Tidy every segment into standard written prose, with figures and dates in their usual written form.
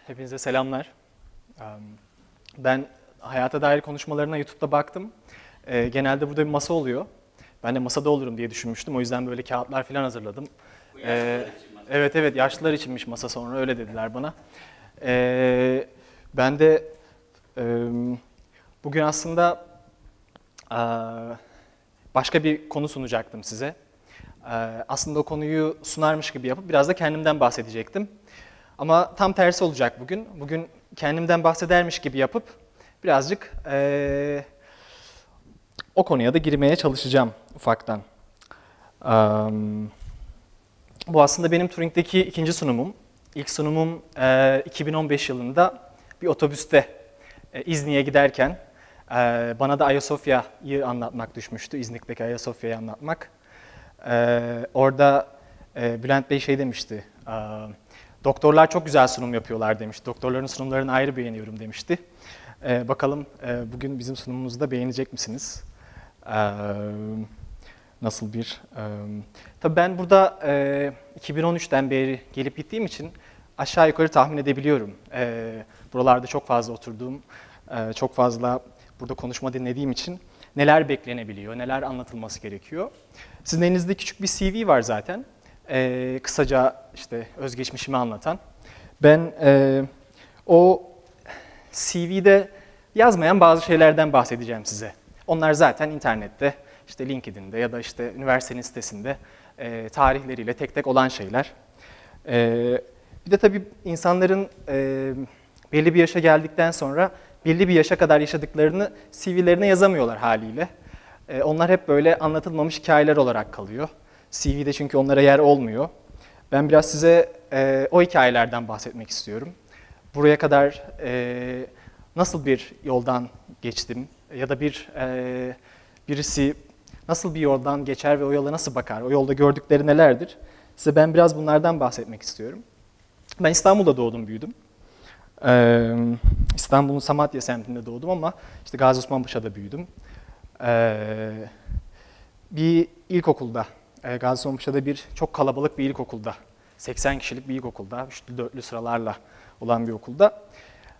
Hepinize selamlar. Ben hayata dair konuşmalarına YouTube'da baktım. Genelde burada bir masa oluyor. Ben de masada olurum diye düşünmüştüm. O yüzden böyle kağıtlar falan hazırladım. Evet, yaşlılar içinmiş masa, sonra öyle dediler bana. Ben de bugün aslında başka bir konu sunacaktım size. Aslında o konuyu sunarmış gibi yapıp biraz da kendimden bahsedecektim. Ama tam tersi olacak bugün. Bugün kendimden bahsedermiş gibi yapıp birazcık o konuya da girmeye çalışacağım ufaktan. Bu aslında benim Turing'deki ikinci sunumum. İlk sunumum 2015 yılında bir otobüste İznik'e giderken bana da Ayasofya'yı anlatmak düşmüştü. İznik'teki Ayasofya'yı anlatmak. Orada Bülent Bey şey demişti, doktorlar çok güzel sunum yapıyorlar demişti. Doktorların sunumlarını ayrı beğeniyorum demişti. Bakalım bugün bizim sunumumuzda beğenecek misiniz? Nasıl bir... Tabii ben burada 2013'ten beri gelip gittiğim için aşağı yukarı tahmin edebiliyorum. Buralarda çok fazla oturduğum, çok fazla burada konuşma dinlediğim için neler beklenebiliyor, neler anlatılması gerekiyor. Sizin elinizde küçük bir CV var zaten. Kısaca işte özgeçmişimi anlatan. Ben o CV'de yazmayan bazı şeylerden bahsedeceğim size. Onlar zaten internette, işte LinkedIn'de ya da işte üniversitenin sitesinde tarihleriyle tek tek olan şeyler. Bir de tabii insanların belli bir yaşa geldikten sonra belli bir yaşa kadar yaşadıklarını CV'lerine yazamıyorlar haliyle. Onlar hep böyle anlatılmamış hikayeler olarak kalıyor. CV'de çünkü onlara yer olmuyor. Ben biraz size o hikayelerden bahsetmek istiyorum. Buraya kadar nasıl bir yoldan geçtim ya da birisi nasıl bir yoldan geçer ve o yola nasıl bakar, o yolda gördükleri nelerdir? Size ben biraz bunlardan bahsetmek istiyorum. Ben İstanbul'da doğdum, büyüdüm. İstanbul'un Samatya semtinde doğdum ama işte Gazi Osman Paşa'da büyüdüm. Bir ilkokulda, Gazi Osman Paşa'da çok kalabalık bir ilkokulda, 80 kişilik bir ilkokulda, üçlü dörtlü sıralarla olan bir okulda.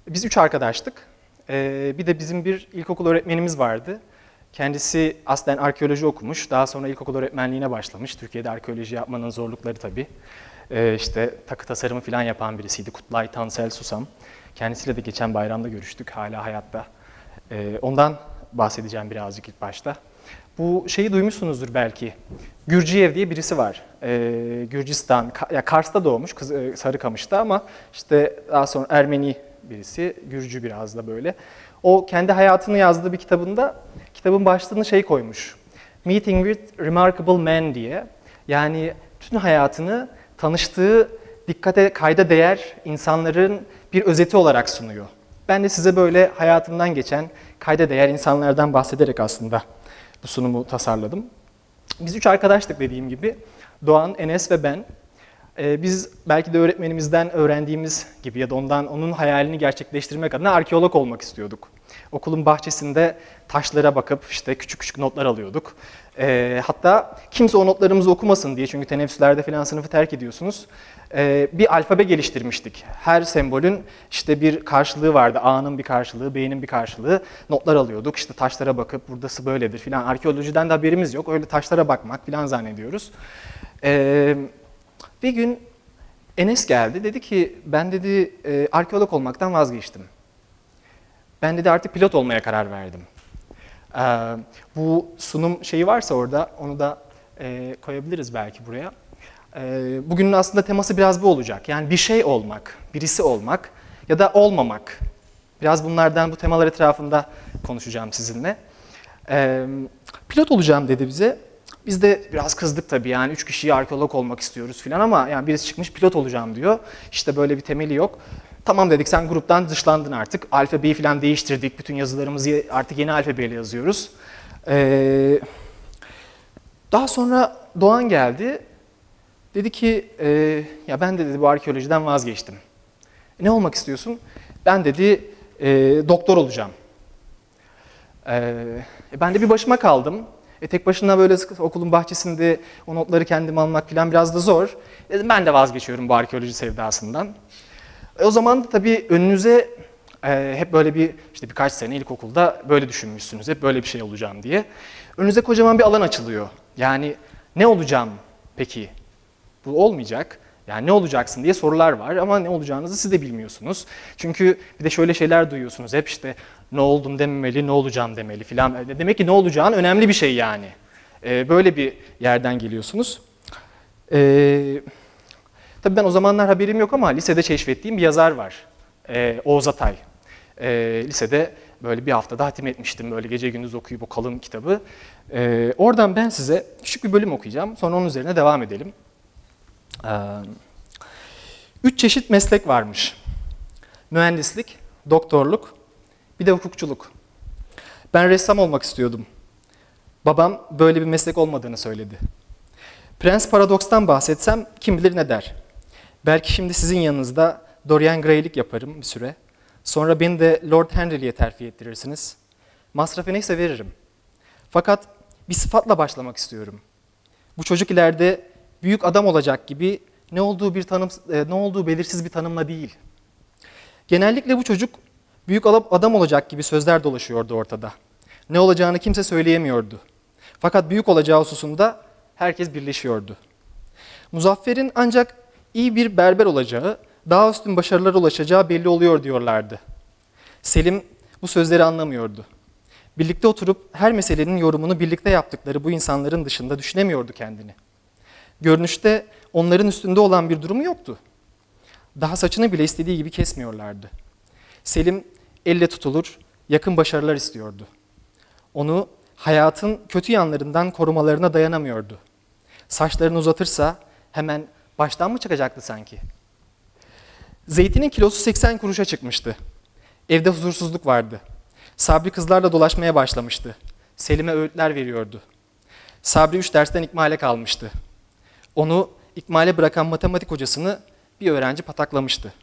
Biz 3 arkadaştık. Bir de bizim bir ilkokul öğretmenimiz vardı. Kendisi aslen arkeoloji okumuş, daha sonra ilkokul öğretmenliğine başlamış. Türkiye'de arkeoloji yapmanın zorlukları tabii. İşte takı tasarımı falan yapan birisiydi, Kutlay Tansel Susam. Kendisiyle de geçen bayramda görüştük, hala hayatta. Ondan bahsedeceğim birazcık ilk başta. Bu şeyi duymuşsunuzdur belki. Gürciyev diye birisi var. Gürcistan, Kars'ta doğmuş, Sarıkamış'ta ama işte daha sonra Ermeni birisi, Gürcü biraz da böyle. O kendi hayatını yazdığı bir kitabında, kitabın başlığını şey koymuş. Meeting with Remarkable Men diye. Yani bütün hayatını tanıştığı, kayda değer insanların bir özeti olarak sunuyor. Ben de size böyle hayatımdan geçen, kayda değer insanlardan bahsederek aslında bu sunumu tasarladım. Biz 3 arkadaştık dediğim gibi. Doğan, Enes ve ben. Biz belki de öğretmenimizden öğrendiğimiz gibi ya da onun hayalini gerçekleştirmek adına arkeolog olmak istiyorduk. Okulun bahçesinde taşlara bakıp işte küçük küçük notlar alıyorduk. Hatta kimse o notlarımızı okumasın diye, çünkü teneffüslerde falan sınıfı terk ediyorsunuz. Bir alfabe geliştirmiştik. Her sembolün işte bir karşılığı vardı. A'nın bir karşılığı, B'nin bir karşılığı. Notlar alıyorduk. İşte taşlara bakıp buradası böyledir filan. Arkeolojiden de haberimiz yok. Öyle taşlara bakmak filan zannediyoruz. Bir gün Enes geldi. Dedi ki ben dedi arkeolog olmaktan vazgeçtim. Ben dedi artık pilot olmaya karar verdim. Bu sunum şeyi varsa orada onu da koyabiliriz belki buraya. Bugünün aslında teması biraz bu olacak. Yani bir şey olmak, birisi olmak ya da olmamak. Biraz bunlardan, bu temalar etrafında konuşacağım sizinle. Pilot olacağım dedi bize. Biz de biraz kızdık tabii, yani 3 kişiyi arkeolog olmak istiyoruz filan ama yani birisi çıkmış pilot olacağım diyor. İşte böyle bir temeli yok. Tamam dedik, sen gruptan dışlandın artık. Alfabeyi falan değiştirdik. Bütün yazılarımızı artık yeni alfabeyle yazıyoruz. Daha sonra Doğan geldi. Dedi ki, ya ben de dedi bu arkeolojiden vazgeçtim. Ne olmak istiyorsun? Ben dedi doktor olacağım. Ben de bir başıma kaldım. Tek başına böyle okulun bahçesinde o notları kendim almak falan biraz da zor. Dedim ben de vazgeçiyorum bu arkeoloji sevdasından. O zaman da tabii önünüze hep böyle işte birkaç sene ilkokulda böyle düşünmüşsünüz, hep böyle bir şey olacağım diye. Önünüze kocaman bir alan açılıyor. Yani ne olacağım peki? Bu olmayacak. Yani ne olacaksın diye sorular var ama ne olacağınızı siz de bilmiyorsunuz. Çünkü bir de şöyle şeyler duyuyorsunuz hep işte ne oldum dememeli, ne olacağım demeli filan. Demek ki ne olacağın önemli bir şey yani. Böyle bir yerden geliyorsunuz. Tabii ben o zamanlar haberim yok ama lisede keşfettiğim bir yazar var. Oğuz Atay. Lisede böyle bir haftada hatim etmiştim böyle gece gündüz okuyup o kalın kitabı. Oradan ben size küçük bir bölüm okuyacağım. Sonra onun üzerine devam edelim. 3 çeşit meslek varmış. Mühendislik, doktorluk, bir de hukukçuluk. Ben ressam olmak istiyordum. Babam böyle bir meslek olmadığını söyledi. Prens Paradoks'tan bahsetsem kim bilir ne der. Belki şimdi sizin yanınızda Dorian Gray'lik yaparım bir süre. Sonra beni de Lord Henry'liye terfi ettirirsiniz. Masrafı neyse veririm. Fakat bir sıfatla başlamak istiyorum. Bu çocuk ileride büyük adam olacak gibi ne olduğu belirsiz bir tanımla değil. Genellikle bu çocuk büyük adam olacak gibi sözler dolaşıyordu ortada. Ne olacağını kimse söyleyemiyordu. Fakat büyük olacağı hususunda herkes birleşiyordu. Muzaffer'in ancak iyi bir berber olacağı, daha üstün başarılara ulaşacağı belli oluyor diyorlardı. Selim bu sözleri anlamıyordu. Birlikte oturup her meselenin yorumunu birlikte yaptıkları bu insanların dışında düşünemiyordu kendini. Görünüşte onların üstünde olan bir durumu yoktu. Daha saçını bile istediği gibi kesmiyorlardı. Selim elle tutulur, yakın başarılar istiyordu. Onu hayatın kötü yanlarından korumalarına dayanamıyordu. Saçlarını uzatırsa hemen baştan mı çıkacaktı sanki? Zeytinin kilosu 80 kuruşa çıkmıştı. Evde huzursuzluk vardı. Sabri kızlarla dolaşmaya başlamıştı. Selim'e öğütler veriyordu. Sabri 3 dersten ikmale kalmıştı. Onu ikmale bırakan matematik hocasını bir öğrenci pataklamıştı.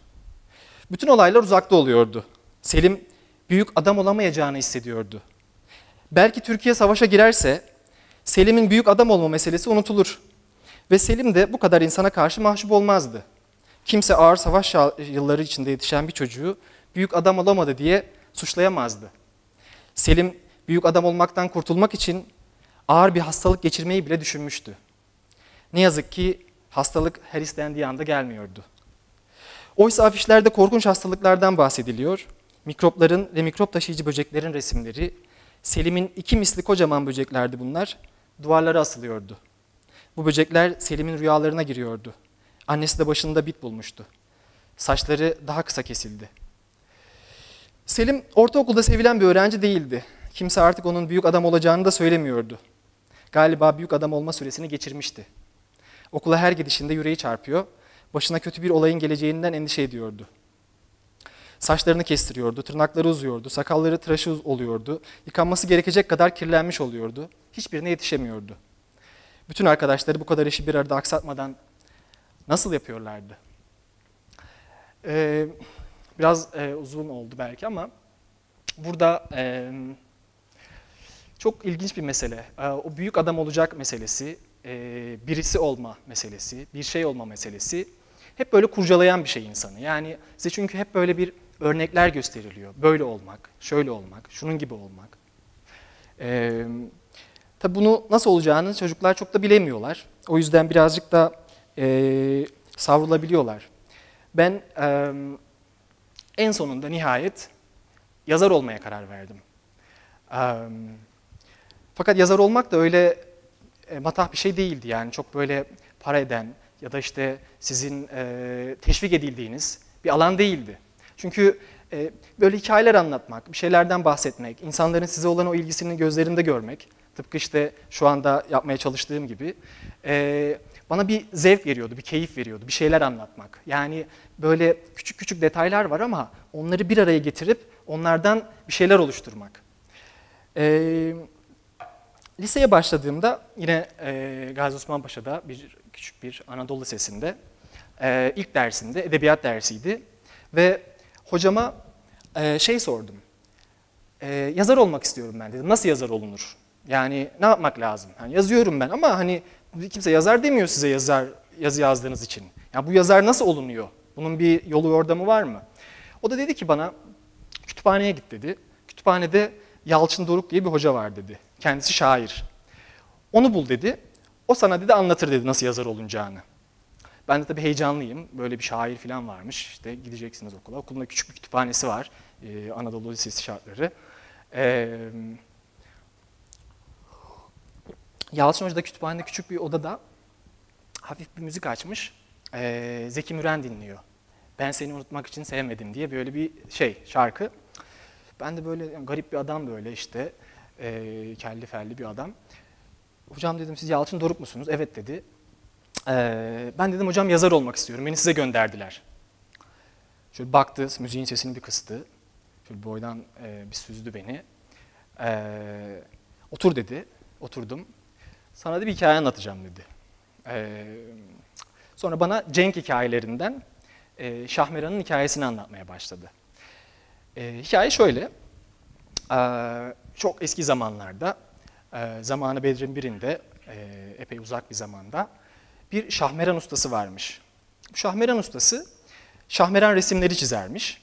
Bütün olaylar uzakta oluyordu. Selim büyük adam olamayacağını hissediyordu. Belki Türkiye savaşa girerse Selim'in büyük adam olma meselesi unutulur. Ve Selim de bu kadar insana karşı mahcup olmazdı. Kimse ağır savaş yılları içinde yetişen bir çocuğu büyük adam olamadı diye suçlayamazdı. Selim büyük adam olmaktan kurtulmak için ağır bir hastalık geçirmeyi bile düşünmüştü. Ne yazık ki hastalık her istendiği anda gelmiyordu. Oysa afişlerde korkunç hastalıklardan bahsediliyor. Mikropların ve mikrop taşıyıcı böceklerin resimleri, Selim'in 2 misli kocaman böceklerdi bunlar, duvarlara asılıyordu. Bu böcekler Selim'in rüyalarına giriyordu. Annesi de başında bit bulmuştu. Saçları daha kısa kesildi. Selim ortaokulda sevilen bir öğrenci değildi. Kimse artık onun büyük adam olacağını da söylemiyordu. Galiba büyük adam olma süresini geçirmişti. Okula her gidişinde yüreği çarpıyor, başına kötü bir olayın geleceğinden endişe ediyordu. Saçlarını kestiriyordu, tırnakları uzuyordu, sakalları tıraşı oluyordu, yıkanması gerekecek kadar kirlenmiş oluyordu. Hiçbirine yetişemiyordu. Bütün arkadaşları bu kadar işi bir arada aksatmadan nasıl yapıyorlardı? Biraz uzun oldu belki ama burada çok ilginç bir mesele. O büyük adam olacak meselesi, birisi olma meselesi, bir şey olma meselesi hep böyle kurcalayan bir şey insanı. Yani size çünkü hep böyle bir örnekler gösteriliyor. Böyle olmak, şöyle olmak, şunun gibi olmak. Tabii bunu nasıl olacağını çocuklar çok da bilemiyorlar. O yüzden birazcık da savrulabiliyorlar. Ben en sonunda nihayet yazar olmaya karar verdim. Fakat yazar olmak da öyle matah bir şey değildi. Yani çok böyle para eden ya da işte sizin teşvik edildiğiniz bir alan değildi. Çünkü böyle hikayeler anlatmak, bir şeylerden bahsetmek, insanların size olan o ilgisini gözlerinde görmek, tıpkı işte şu anda yapmaya çalıştığım gibi bana bir zevk veriyordu, bir keyif veriyordu, bir şeyler anlatmak. Yani böyle küçük küçük detaylar var ama onları bir araya getirip onlardan bir şeyler oluşturmak. Liseye başladığımda yine Gazi Osman Paşa'da küçük bir Anadolu Lisesi'nde ilk dersimde edebiyat dersiydi ve hocama sordum. Yazar olmak istiyorum ben dedim. Nasıl yazar olunur? Yani ne yapmak lazım? Yani yazıyorum ben ama hani kimse yazar demiyor size yazı yazdığınız için. Yani bu yazar nasıl olunuyor? Bunun bir yolu yordamı var mı? O da dedi ki bana, kütüphaneye git dedi. Kütüphanede Yalçın Doruk diye bir hoca var dedi. Kendisi şair. Onu bul dedi. O sana dedi anlatır dedi nasıl yazar olunacağını. Ben de tabii heyecanlıyım. Böyle bir şair falan varmış. İşte gideceksiniz okula. Okulunda küçük bir kütüphanesi var. Anadolu Lisesi şartları. Yalçın Hoca da kütüphanede küçük bir odada hafif bir müzik açmış. Zeki Müren dinliyor. Ben seni unutmak için sevmedim diye böyle bir şarkı. Ben de böyle garip bir adam böyle işte. Kelli felli bir adam. Hocam dedim siz Yalçın Doruk musunuz? Evet dedi. Ben dedim hocam yazar olmak istiyorum. Beni size gönderdiler. Şöyle baktı, müziğin sesini bir kıstı. Şöyle boydan bir süzdü beni. Otur dedi. Oturdum. Sana da bir hikaye anlatacağım dedi. Sonra bana Cenk hikayelerinden Şahmeran'ın hikayesini anlatmaya başladı. Hikaye şöyle. Çok eski zamanlarda, zamanı Bedrin birinde, epey uzak bir zamanda bir şahmeran ustası varmış. Bu şahmeran ustası şahmeran resimleri çizermiş.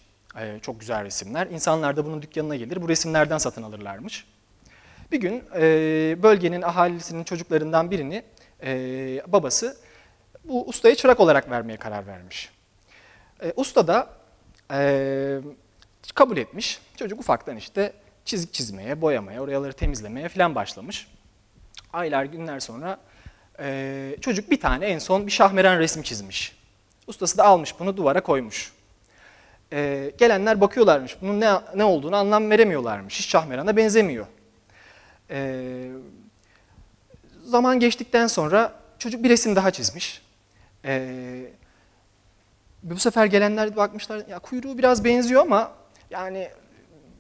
Çok güzel resimler. İnsanlar da bunun dükkanına gelir, bu resimlerden satın alırlarmış. Bir gün bölgenin ahalisinin çocuklarından birini babası bu ustaya çırak olarak vermeye karar vermiş. Usta da kabul etmiş. Çocuk ufaktan işte çizik çizmeye, boyamaya, oraları temizlemeye falan başlamış. Aylar, günler sonra çocuk bir tane en son bir şahmeran resmi çizmiş. Ustası da almış bunu duvara koymuş. Gelenler bakıyorlarmış, bunun ne olduğunu anlam veremiyorlarmış. Hiç şahmerana benzemiyor. Zaman geçtikten sonra çocuk bir resim daha çizmiş. Bu sefer gelenler bakmışlar, ya kuyruğu biraz benziyor ama yani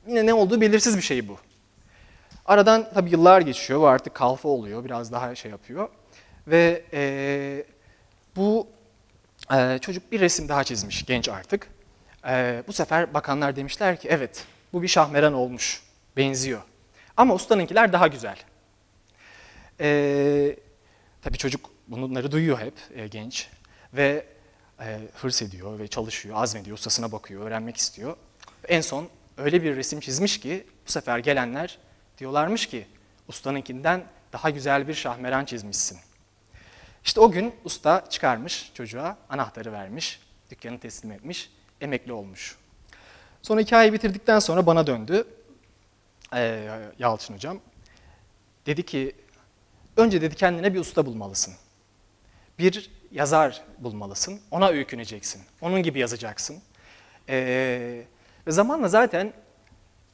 yine ne olduğu belirsiz bir şey bu. Aradan tabii yıllar geçiyor, bu artık kalfa oluyor, biraz daha şey yapıyor. Ve bu çocuk bir resim daha çizmiş, genç artık. Bu sefer bakanlar demişler ki evet, bu bir şahmeran olmuş, benziyor. Ama ustanınkiler daha güzel. Tabii çocuk bunları duyuyor hep, genç. Ve hırs ediyor ve çalışıyor, azmediyor, ustasına bakıyor, öğrenmek istiyor. En son öyle bir resim çizmiş ki bu sefer gelenler diyorlarmış ki ustanınkinden daha güzel bir şahmeran çizmişsin. İşte o gün usta çıkarmış çocuğa, anahtarı vermiş, dükkanı teslim etmiş, emekli olmuş. Sonra hikayeyi bitirdikten sonra bana döndü Yalçın hocam. Dedi ki önce dedi kendine bir usta bulmalısın. Bir yazar bulmalısın, ona öyküneceksin, onun gibi yazacaksın. Ve zamanla zaten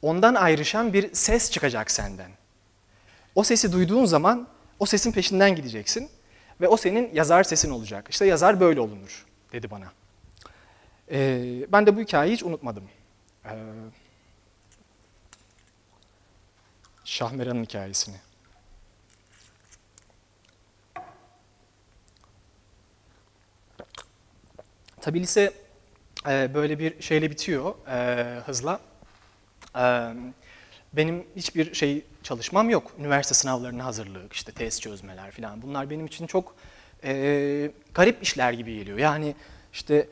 ondan ayrışan bir ses çıkacak senden. O sesi duyduğun zaman o sesin peşinden gideceksin ve o senin yazar sesin olacak. İşte yazar böyle olunur dedi bana. Ben de bu hikayeyi hiç unutmadım. Şahmeran'ın hikayesini. Tabii lise böyle bir şeyle bitiyor hızla. Benim hiçbir çalışmam yok. Üniversite sınavlarına hazırlık, işte test çözmeler falan. Bunlar benim için çok garip işler gibi geliyor. Yani işte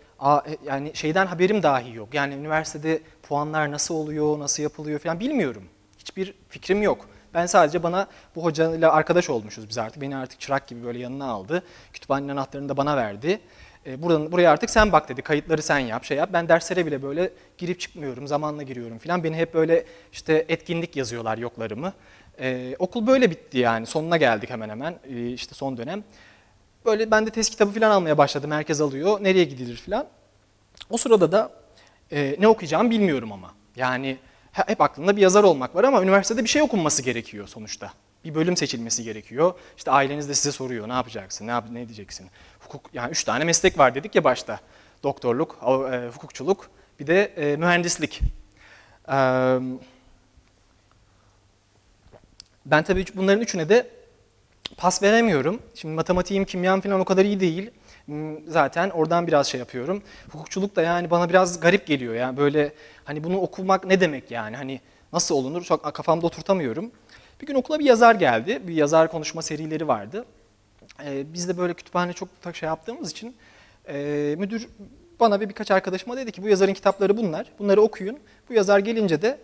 yani şeyden haberim dahi yok. Yani üniversitede puanlar nasıl oluyor, nasıl yapılıyor falan bilmiyorum. Hiçbir fikrim yok. Ben sadece bana bu hocayla arkadaş olmuşuz biz artık. Beni artık çırak gibi böyle yanına aldı. Kütüphanenin anahtarını da bana verdi. Buraya artık sen bak dedi, kayıtları sen yap, şey yap. Ben derslere bile böyle girip çıkmıyorum, zamanla giriyorum falan. Beni hep böyle işte etkinlik yazıyorlar yoklarımı. Okul böyle bitti yani, sonuna geldik hemen hemen, işte son dönem. Böyle ben de test kitabı falan almaya başladım, herkes alıyor, nereye gidilir falan. O sırada da ne okuyacağımı bilmiyorum ama. Yani hep aklımda bir yazar olmak var ama üniversitede bir şey okunması gerekiyor sonuçta. Bir bölüm seçilmesi gerekiyor. İşte aileniz de size soruyor, ne yapacaksın, ne diyeceksin? Hukuk, yani 3 tane meslek var dedik ya başta. Doktorluk, hukukçuluk, bir de mühendislik. Ben tabii bunların üçüne de pas veremiyorum. Şimdi matematiğim, kimyam falan o kadar iyi değil. Zaten oradan biraz şey yapıyorum. Hukukçuluk da yani bana biraz garip geliyor. Yani böyle hani bunu okumak ne demek yani? Hani nasıl olunur? Çok kafamda oturtamıyorum. Bir gün okula bir yazar geldi. Bir yazar konuşma serileri vardı. Biz de böyle kütüphane çok şey yaptığımız için müdür bana ve birkaç arkadaşıma dedi ki bu yazarın kitapları bunlar. Bunları okuyun. Bu yazar gelince de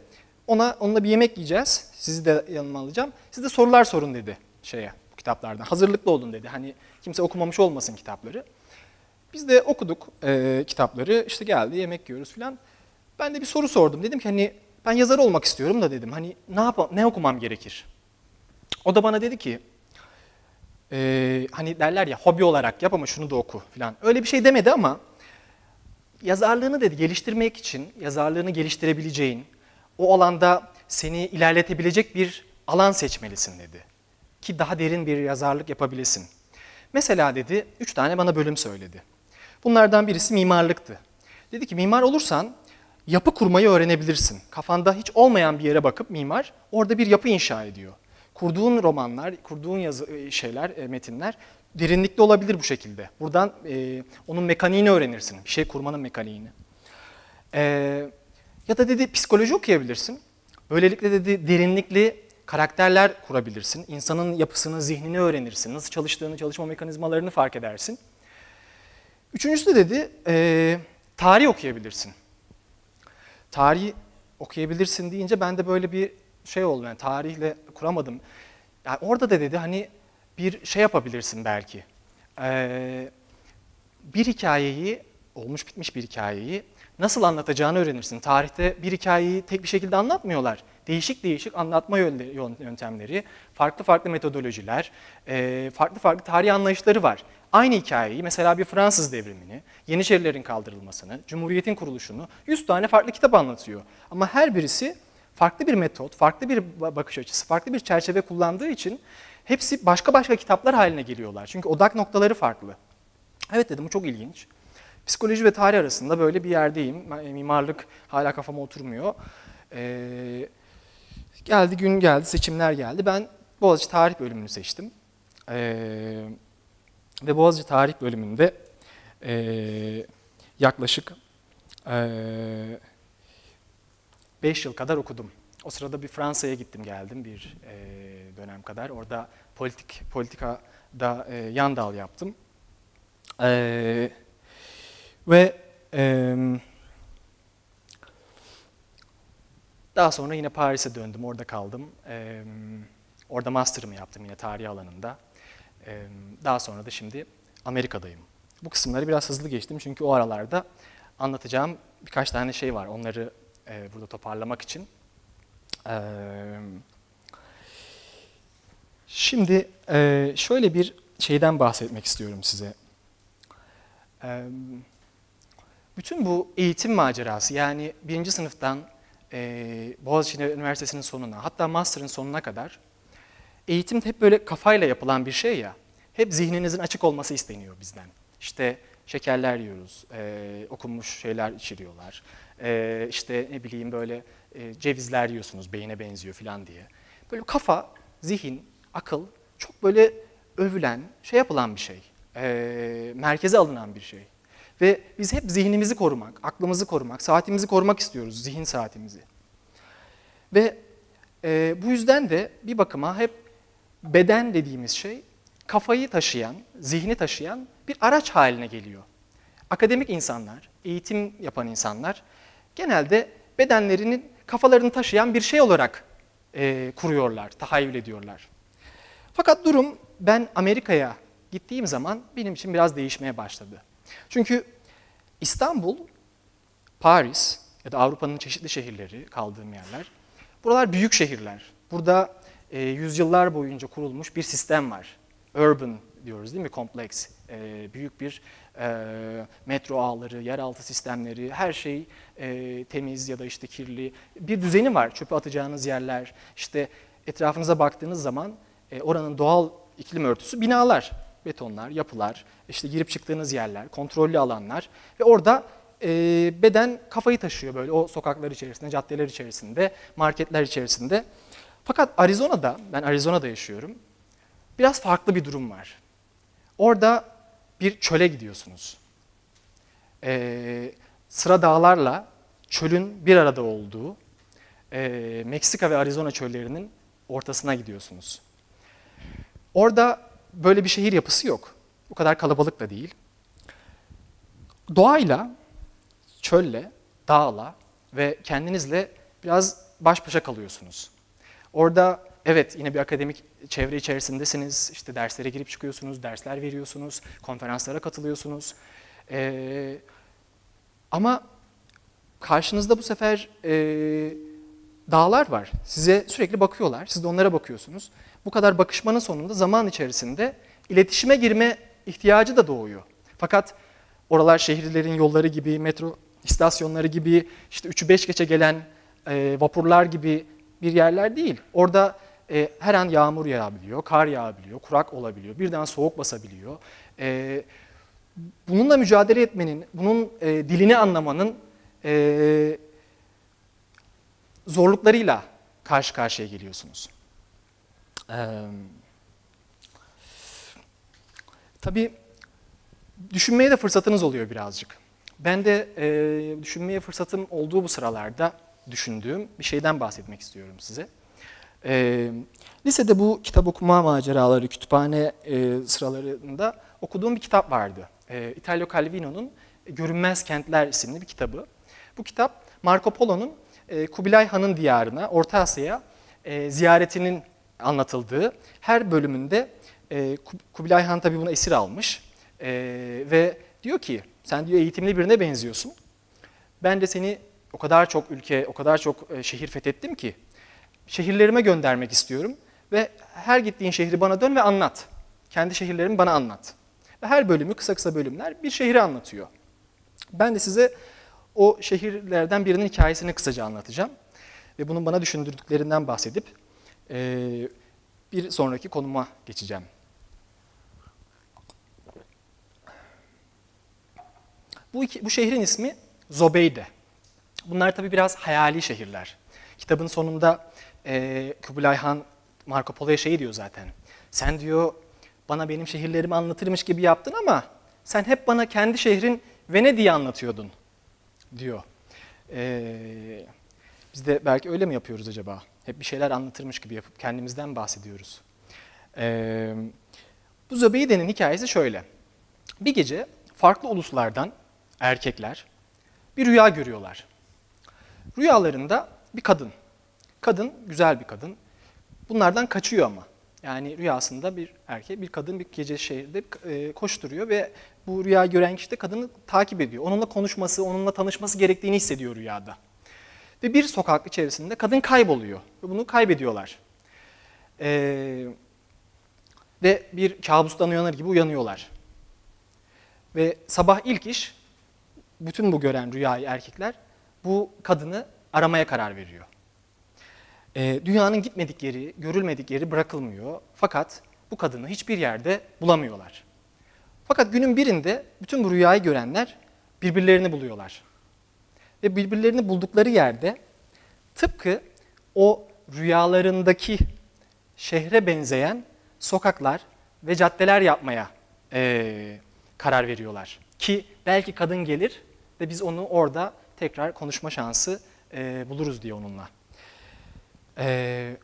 onunla bir yemek yiyeceğiz. Sizi de yanıma alacağım. Siz de sorular sorun dedi bu kitaplardan. Hazırlıklı olun dedi. Hani kimse okumamış olmasın kitapları. Biz de okuduk kitapları. İşte geldi yemek yiyoruz falan. Ben de bir soru sordum. Dedim ki hani ben yazar olmak istiyorum da dedim. Hani ne okumam gerekir? O da bana dedi ki hani derler ya hobi olarak yap ama şunu da oku falan. Öyle bir şey demedi ama yazarlığını dedi geliştirmek için, yazarlığını geliştirebileceğin, o alanda seni ilerletebilecek bir alan seçmelisin dedi. Ki daha derin bir yazarlık yapabilesin. Mesela dedi 3 tane bana bölüm söyledi. Bunlardan birisi mimarlıktı. Dedi ki mimar olursan yapı kurmayı öğrenebilirsin. Kafanda hiç olmayan bir yere bakıp mimar orada bir yapı inşa ediyor. Kurduğun romanlar, kurduğun metinler derinlikli olabilir bu şekilde. Buradan onun mekaniğini öğrenirsin, bir şey kurmanın mekaniğini. Ya da dedi psikoloji okuyabilirsin. Böylelikle dedi derinlikli karakterler kurabilirsin. İnsanın yapısını, zihnini öğrenirsin. Nasıl çalıştığını, çalışma mekanizmalarını fark edersin. Üçüncüsü de dedi tarih okuyabilirsin. Tarih okuyabilirsin deyince ben de böyle bir şey oldu. Yani tarihle kuramadım. Yani orada da dedi hani bir şey yapabilirsin belki. Bir hikayeyi, olmuş bitmiş bir hikayeyi nasıl anlatacağını öğrenirsin. Tarihte bir hikayeyi tek bir şekilde anlatmıyorlar. Değişik değişik anlatma yöntemleri, farklı farklı metodolojiler, farklı farklı tarih anlayışları var. Aynı hikayeyi, mesela bir Fransız devrimini, Yeniçerilerin kaldırılmasını, Cumhuriyet'in kuruluşunu 100 tane farklı kitap anlatıyor. Ama her birisi farklı bir metot, farklı bir bakış açısı, farklı bir çerçeve kullandığı için hepsi başka başka kitaplar haline geliyorlar. Çünkü odak noktaları farklı. Evet dedim, bu çok ilginç. Psikoloji ve tarih arasında böyle bir yerdeyim. Mimarlık hala kafama oturmuyor. Gün geldi, seçimler geldi. Ben Boğaziçi Tarih bölümünü seçtim. Ve Boğaziçi Tarih bölümünde yaklaşık 5 yıl kadar okudum. O sırada bir Fransa'ya gittim geldim bir dönem kadar. Orada politikada yan dal yaptım. Daha sonra yine Paris'e döndüm, orada kaldım. Orada master'ımı yaptım yine tarih alanında. Daha sonra da şimdi Amerika'dayım. Bu kısımları biraz hızlı geçtim çünkü o aralarda anlatacağım birkaç tane şey var. Onları burada toparlamak için. Şimdi şöyle bir şeyden bahsetmek istiyorum size. Bütün bu eğitim macerası, yani 1. sınıftan Boğaziçi Üniversitesi'nin sonuna, hatta master'ın sonuna kadar eğitim hep böyle kafayla yapılan bir şey ya. Hep zihninizin açık olması isteniyor bizden. İşte şekerler yiyoruz, okunmuş şeyler içiriyorlar. İşte ne bileyim böyle cevizler yiyorsunuz, beyine benziyor falan diye. Böyle kafa, zihin, akıl çok böyle övülen, şey yapılan bir şey. Merkeze alınan bir şey. Ve biz hep zihnimizi korumak, aklımızı korumak, saatimizi korumak istiyoruz, zihin saatimizi. Ve bu yüzden de bir bakıma hep beden dediğimiz şey kafayı taşıyan, zihni taşıyan bir araç haline geliyor. Akademik insanlar, eğitim yapan insanlar genelde bedenlerinin kafalarını taşıyan bir şey olarak kuruyorlar, tahayyül ediyorlar. Fakat durum, ben Amerika'ya gittiğim zaman benim için biraz değişmeye başladı. Çünkü İstanbul, Paris ya da Avrupa'nın çeşitli şehirleri, kaldığım yerler, buralar büyük şehirler. Burada yüzyıllar boyunca kurulmuş bir sistem var. Urban diyoruz değil mi? Kompleks. Büyük bir metro ağları, yeraltı sistemleri, her şey temiz ya da işte kirli. Bir düzeni var. Çöpe atacağınız yerler, işte etrafınıza baktığınız zaman oranın doğal iklim örtüsü binalar, betonlar, yapılar, işte girip çıktığınız yerler, kontrollü alanlar ve orada beden kafayı taşıyor böyle o sokaklar içerisinde, caddeler içerisinde, marketler içerisinde. Fakat Arizona'da, ben Arizona'da yaşıyorum, biraz farklı bir durum var. Orada bir çöle gidiyorsunuz. Sıra dağlarla çölün bir arada olduğu Meksika ve Arizona çöllerinin ortasına gidiyorsunuz. Orada böyle bir şehir yapısı yok. Bu kadar kalabalık da değil. Doğayla çölle, dağla ve kendinizle biraz baş başa kalıyorsunuz. Orada evet yine bir akademik çevre içerisindesiniz, işte derslere girip çıkıyorsunuz, dersler veriyorsunuz, konferanslara katılıyorsunuz. Ama karşınızda bu sefer dağlar var. Size sürekli bakıyorlar, siz de onlara bakıyorsunuz. Bu kadar bakışmanın sonunda zaman içerisinde iletişime girme ihtiyacı da doğuyor. Fakat oralar şehirlerin yolları gibi, metro istasyonları gibi, işte 3'ü 5 geçe gelen vapurlar gibi bir yerler değil. Orada her an yağmur yağabiliyor, kar yağabiliyor, kurak olabiliyor, birden soğuk basabiliyor. Bununla mücadele etmenin, bunun dilini anlamanın zorluklarıyla karşı karşıya geliyorsunuz. Tabii düşünmeye de fırsatınız oluyor birazcık. Ben de düşünmeye fırsatım olduğu bu sıralarda düşündüğüm bir şeyden bahsetmek istiyorum size. Lisede bu kitap okuma maceraları, kütüphane sıralarında okuduğum bir kitap vardı. Italo Calvino'nun Görünmez Kentler isimli bir kitabı. Bu kitap Marco Polo'nun Kubilay Han'ın diyarına, Orta Asya'ya ziyaretinin anlatıldığı, her bölümünde Kubilay Han tabii bunu esir almış ve diyor ki sen diyor eğitimli birine benziyorsun. Ben de seni o kadar çok ülke, o kadar çok şehir fethettim ki şehirlerime göndermek istiyorum ve her gittiğin şehri bana dön ve anlat. Kendi şehirlerimi bana anlat. Ve her bölümü kısa kısa bölümler bir şehri anlatıyor. Ben de size o şehirlerden birinin hikayesini kısaca anlatacağım. Ve bunun bana düşündürdüklerinden bahsedip bir sonraki konuma geçeceğim. Bu şehrin ismi Zobeyde. Bunlar tabii biraz hayali şehirler. Kitabın sonunda Kubilay Han Marco Polo'ya şey diyor zaten. Sen diyor bana benim şehirlerimi anlatırmış gibi yaptın ama sen hep bana kendi şehrin Venedik'i anlatıyordun diyor. Biz de belki öyle mi yapıyoruz acaba? Hep bir şeyler anlatırmış gibi yapıp kendimizden bahsediyoruz. Bu Zobeyde'nin hikayesi şöyle. Bir gece farklı uluslardan erkekler bir rüya görüyorlar. Rüyalarında bir kadın. Kadın, güzel bir kadın. Bunlardan kaçıyor ama. Yani rüyasında bir erkek, bir kadın bir gece şehirde koşturuyor ve bu rüya gören kişi de kadını takip ediyor. Onunla konuşması, onunla tanışması gerektiğini hissediyor rüyada. Ve bir sokak içerisinde kadın kayboluyor ve bunu kaybediyorlar. Ve bir kabustan uyanır gibi uyanıyorlar. Ve sabah ilk iş, bütün bu gören rüyayı erkekler bu kadını aramaya karar veriyor. Dünyanın gitmedik yeri, görülmedik yeri bırakılmıyor. Fakat bu kadını hiçbir yerde bulamıyorlar. Fakat günün birinde bütün bu rüyayı görenler birbirlerini buluyorlar. Ve birbirlerini buldukları yerde tıpkı o rüyalarındaki şehre benzeyen sokaklar ve caddeler yapmaya karar veriyorlar. Ki belki kadın gelir ve biz onu orada tekrar konuşma şansı buluruz diye onunla.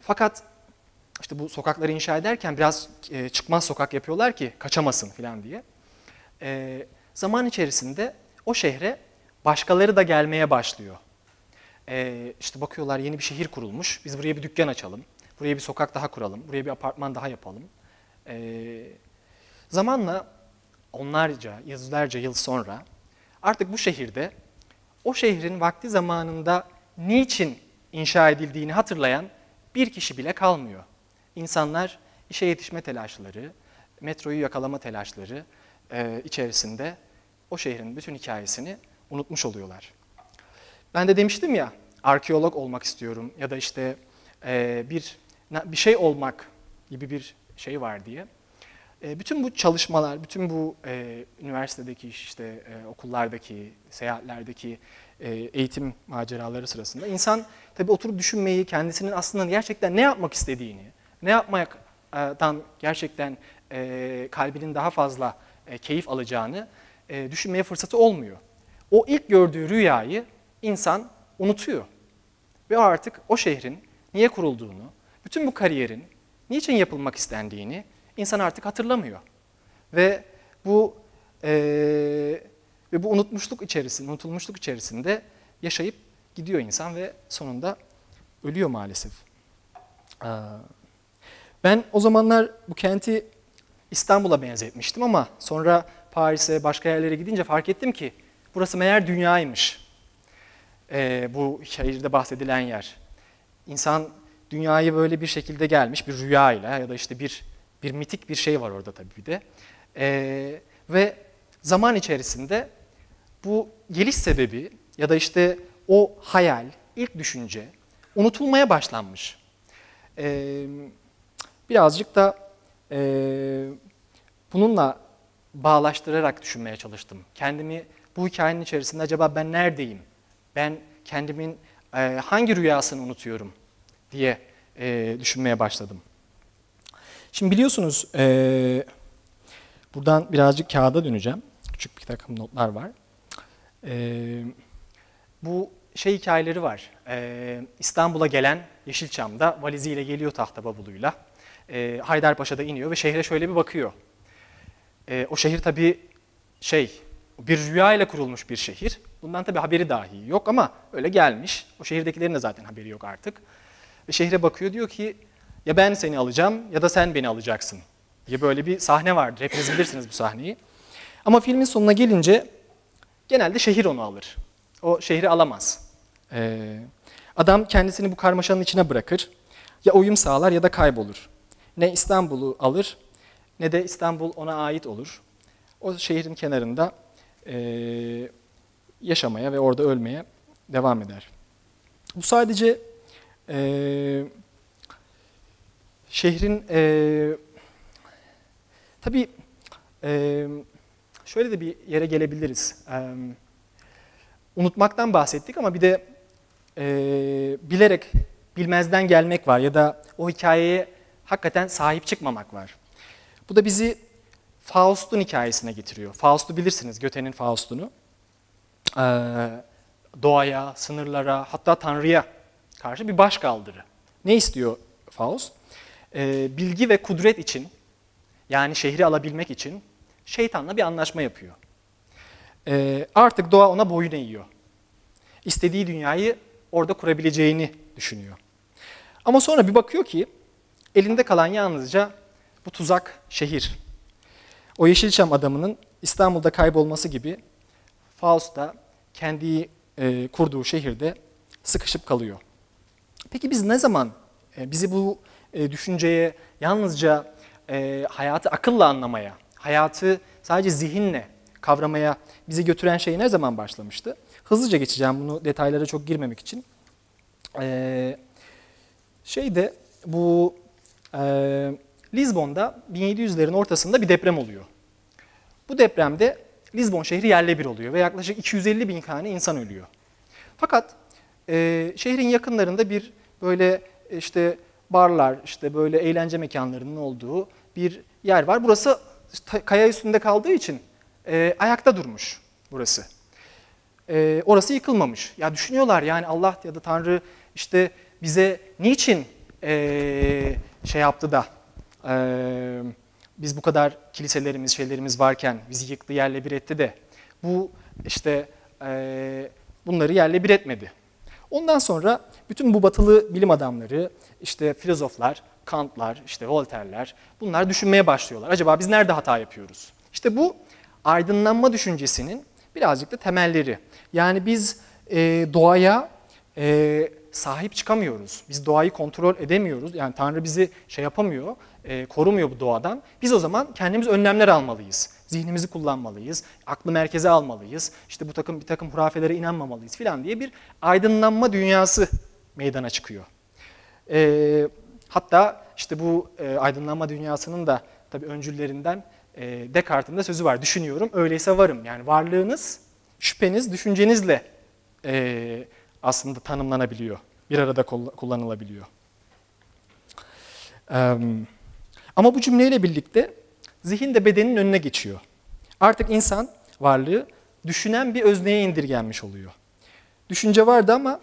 Fakat işte bu sokakları inşa ederken biraz çıkmaz sokak yapıyorlar ki kaçamasın falan diye. Zaman içerisinde o şehre başkaları da gelmeye başlıyor. İşte bakıyorlar yeni bir şehir kurulmuş, biz buraya bir dükkan açalım, buraya bir sokak daha kuralım, buraya bir apartman daha yapalım. Zamanla onlarca, yüzlerce yıl sonra artık bu şehirde o şehrin vakti zamanında niçin inşa edildiğini hatırlayan bir kişi bile kalmıyor. İnsanlar işe yetişme telaşları, metroyu yakalama telaşları içerisinde o şehrin bütün hikayesini unutmuş oluyorlar. Ben de demiştim ya, arkeolog olmak istiyorum ya da işte bir şey olmak gibi bir şey var diye. Bütün bu çalışmalar, bütün bu üniversitedeki, işte okullardaki, seyahatlerdeki eğitim maceraları sırasında insan tabii oturup düşünmeyi, kendisinin aslında gerçekten ne yapmak istediğini, ne yapmaktan gerçekten kalbinin daha fazla keyif alacağını düşünmeye fırsatı olmuyor. O ilk gördüğü rüyayı insan unutuyor. Ve artık o şehrin niye kurulduğunu, bütün bu kariyerin niçin yapılmak istendiğini insan artık hatırlamıyor. Ve Ve bu unutulmuşluk içerisinde yaşayıp gidiyor insan ve sonunda ölüyor maalesef. Ben o zamanlar bu kenti İstanbul'a benzetmiştim ama sonra Paris'e, başka yerlere gidince fark ettim ki burası meğer dünyaymış. Bu şehirde bahsedilen yer. İnsan dünyayı böyle bir şekilde gelmiş, bir rüyayla ya da işte bir mitik bir şey var orada tabii bir de. Ve zaman içerisinde bu geliş sebebi ya da işte o hayal, ilk düşünce unutulmaya başlanmış. Birazcık da bununla bağlaştırarak düşünmeye çalıştım. Kendimi bu hikayenin içerisinde acaba ben neredeyim? Ben kendimin hangi rüyasını unutuyorum diye düşünmeye başladım. Şimdi biliyorsunuz buradan birazcık kağıda döneceğim. Küçük bir takım notlar var. Bu hikayeleri var. İstanbul'a gelen Yeşilçam'da valiziyle geliyor tahta bavuluyla. Haydarpaşa'da iniyor ve şehre şöyle bir bakıyor. O şehir tabii bir rüya ile kurulmuş bir şehir. Bundan tabii haberi dahi yok ama öyle gelmiş. O şehirdekilerin de zaten haberi yok artık. Ve şehre bakıyor, diyor ki ya ben seni alacağım ya da sen beni alacaksın diye böyle bir sahne vardır. Hepiniz bilirsiniz bu sahneyi. Ama filmin sonuna gelince genelde şehir onu alır. O şehri alamaz. Adam kendisini bu karmaşanın içine bırakır. Ya uyum sağlar ya da kaybolur. Ne İstanbul'u alır ne de İstanbul ona ait olur. O şehrin kenarında yaşamaya ve orada ölmeye devam eder. Bu sadece şehrin tabii şöyle de bir yere gelebiliriz. Unutmaktan bahsettik ama bir de bilerek bilmezden gelmek var ya da o hikayeye hakikaten sahip çıkmamak var. Bu da bizi Faust'un hikayesine getiriyor. Faust'u bilirsiniz, Goethe'nin Faust'unu. Doğaya, sınırlara, hatta Tanrı'ya karşı bir başkaldırı. Ne istiyor Faust? Bilgi ve kudret için, yani şehri alabilmek için şeytanla bir anlaşma yapıyor. Artık doğa ona boyun eğiyor. İstediği dünyayı orada kurabileceğini düşünüyor. Ama sonra bir bakıyor ki elinde kalan yalnızca bu tuzak şehir. O Yeşilçam adamının İstanbul'da kaybolması gibi Faust da kendi kurduğu şehirde sıkışıp kalıyor. Peki biz ne zaman bizi bu düşünceye yalnızca hayatı akılla anlamaya, hayatı sadece zihinle kavramaya bizi götüren şey ne zaman başlamıştı? Hızlıca geçeceğim bunu, detaylara çok girmemek için. Bu Lizbon'da 1700'lerin ortasında bir deprem oluyor. Bu depremde Lizbon şehri yerle bir oluyor ve yaklaşık 250 bin tane insan ölüyor. Fakat şehrin yakınlarında bir böyle işte barlar, işte böyle eğlence mekanlarının olduğu bir yer var. Burası kaya üstünde kaldığı için ayakta durmuş burası. Orası yıkılmamış. Ya düşünüyorlar yani Allah ya da Tanrı işte bize niçin yaptı da biz bu kadar kiliselerimiz, şeylerimiz varken bizi yıktı, yerle bir etti de bu işte bunları yerle bir etmedi. Ondan sonra bütün bu batılı bilim adamları, işte filozoflar, Kantlar, işte Voltaire'ler bunlar düşünmeye başlıyorlar. Acaba biz nerede hata yapıyoruz? İşte bu aydınlanma düşüncesinin birazcık da temelleri. Yani biz doğaya sahip çıkamıyoruz. Biz doğayı kontrol edemiyoruz. Yani Tanrı bizi yapamıyor, korumuyor bu doğadan. Biz o zaman kendimiz önlemler almalıyız. Zihnimizi kullanmalıyız, aklı merkeze almalıyız. İşte bir takım hurafelere inanmamalıyız filan diye bir aydınlanma dünyası meydana çıkıyor. Hatta işte bu aydınlanma dünyasının da tabii öncüllerinden Descartes'in de sözü var. Düşünüyorum, öyleyse varım. Yani varlığınız, şüpheniz, düşüncenizle aslında tanımlanabiliyor. Bir arada kullanılabiliyor. Ama bu cümleyle birlikte zihin de bedenin önüne geçiyor. Artık insan varlığı düşünen bir özneye indirgenmiş oluyor. Düşünce vardı ama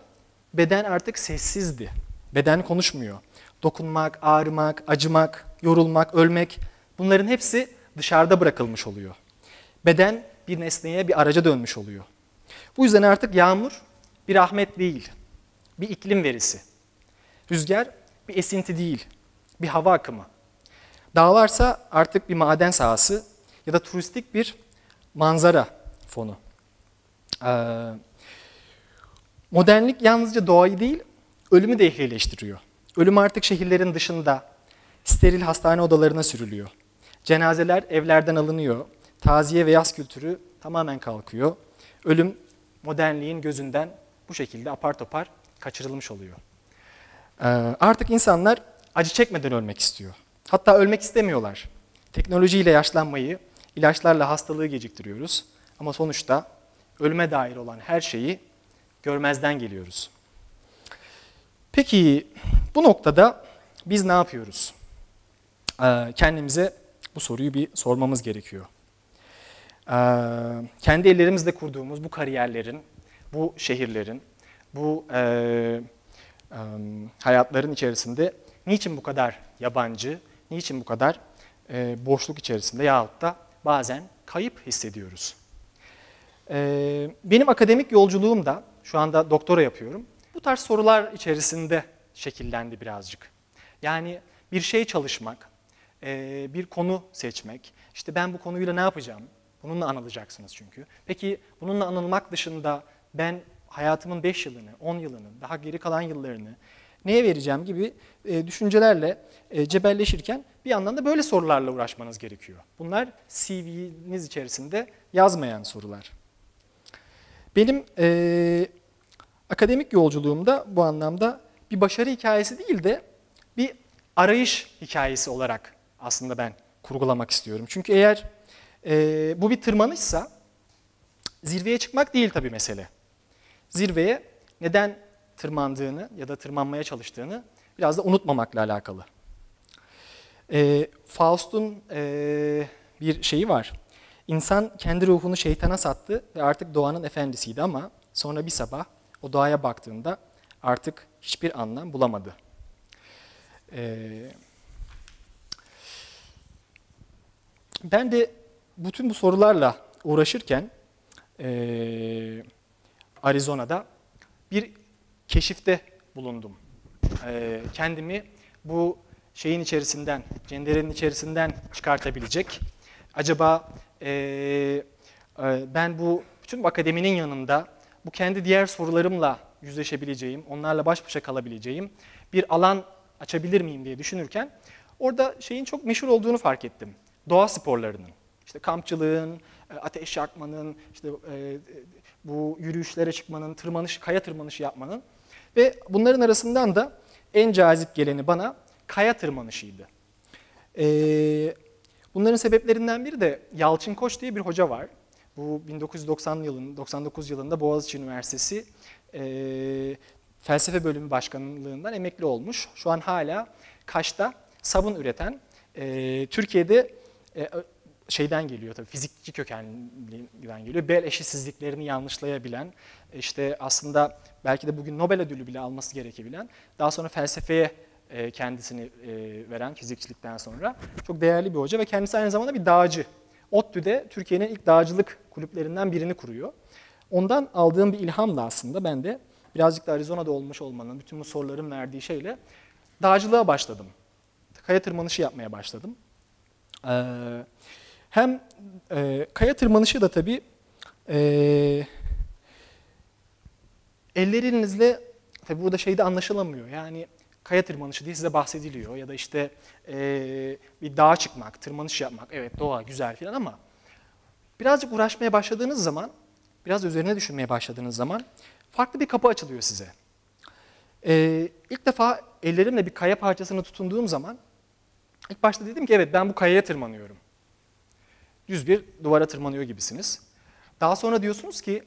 beden artık sessizdi. Beden konuşmuyor. Dokunmak, ağrımak, acımak, yorulmak, ölmek bunların hepsi dışarıda bırakılmış oluyor. Beden bir nesneye, bir araca dönmüş oluyor. Bu yüzden artık yağmur bir rahmet değil, bir iklim verisi. Rüzgar bir esinti değil, bir hava akımı. Dağlarsa artık bir maden sahası ya da turistik bir manzara fonu. Modernlik yalnızca doğayı değil, ölümü de ehlileştiriyor. Ölüm artık şehirlerin dışında, steril hastane odalarına sürülüyor. Cenazeler evlerden alınıyor, taziye ve yas kültürü tamamen kalkıyor. Ölüm modernliğin gözünden bu şekilde apar topar kaçırılmış oluyor. Artık insanlar acı çekmeden ölmek istiyor. Hatta ölmek istemiyorlar. Teknolojiyle yaşlanmayı, ilaçlarla hastalığı geciktiriyoruz. Ama sonuçta ölüme dair olan her şeyi görmezden geliyoruz. Peki bu noktada biz ne yapıyoruz? Kendimize bu soruyu bir sormamız gerekiyor. Kendi ellerimizle kurduğumuz bu kariyerlerin, bu şehirlerin, bu hayatların içerisinde niçin bu kadar yabancı, niçin bu kadar boşluk içerisinde yahut da bazen kayıp hissediyoruz? Benim akademik yolculuğum da, şu anda doktora yapıyorum, bu tarz sorular içerisinde şekillendi birazcık. Yani bir şey çalışmak, bir konu seçmek, işte ben bu konuyla ne yapacağım? Bununla anılacaksınız çünkü. Peki bununla anılmak dışında ben hayatımın 5 yılını, 10 yılını, daha geri kalan yıllarını neye vereceğim gibi düşüncelerle cebelleşirken bir yandan da böyle sorularla uğraşmanız gerekiyor. Bunlar CV'niz içerisinde yazmayan sorular. Benim akademik yolculuğumda bu anlamda bir başarı hikayesi değil de bir arayış hikayesi olarak aslında ben kurgulamak istiyorum. Çünkü eğer bu bir tırmanışsa zirveye çıkmak değil tabii mesele. Zirveye neden tırmandığını ya da tırmanmaya çalıştığını biraz da unutmamakla alakalı. Faust'un bir şeyi var. İnsan kendi ruhunu şeytana sattı ve artık doğanın efendisiydi ama sonra bir sabah o doğaya baktığında artık hiçbir anlam bulamadı. Ben de bütün bu sorularla uğraşırken Arizona'da bir keşifte bulundum. Kendimi bu şeyin içerisinden, cenderenin içerisinden çıkartabilecek. Acaba ben bu bütün akademinin yanında bu kendi diğer sorularımla yüzleşebileceğim, onlarla baş başa kalabileceğim bir alan açabilir miyim diye düşünürken orada şeyin çok meşhur olduğunu fark ettim. Doğa sporlarının, işte kampçılığın, ateş yakmanın, işte bu yürüyüşlere çıkmanın, kaya tırmanışı yapmanın ve bunların arasından da en cazip geleni bana kaya tırmanışıydı. Bunların sebeplerinden biri de Yalçın Koç diye bir hoca var. Bu 1999 yılında Boğaziçi Üniversitesi felsefe bölümü başkanlığından emekli olmuş. Şu an hala Kaş'ta sabun üreten, Türkiye'de şeyden geliyor tabii, fizikçi kökenliğinden geliyor. Bel eşitsizliklerini yanlışlayabilen, işte aslında belki de bugün Nobel ödülü bile alması gerekebilen, daha sonra felsefeye kendisini veren fizikçilikten sonra çok değerli bir hoca ve kendisi aynı zamanda bir dağcı. ODTÜ'de Türkiye'nin ilk dağcılık kulüplerinden birini kuruyor. Ondan aldığım bir ilhamla aslında ben de birazcık da Arizona'da olmuş olmanın, bütün bu soruların verdiği şeyle dağcılığa başladım. Kaya tırmanışı yapmaya başladım. Hem kaya tırmanışı da tabii ellerinizle, tabii burada şeyde anlaşılamıyor. Yani kaya tırmanışı diye size bahsediliyor ya da işte bir dağa çıkmak, tırmanış yapmak, evet doğa güzel falan ama birazcık uğraşmaya başladığınız zaman, biraz üzerine düşünmeye başladığınız zaman farklı bir kapı açılıyor size. İlk defa ellerimle bir kaya parçasını tutunduğum zaman ilk başta dedim ki evet ben bu kayaya tırmanıyorum. Düz bir duvara tırmanıyor gibisiniz. Daha sonra diyorsunuz ki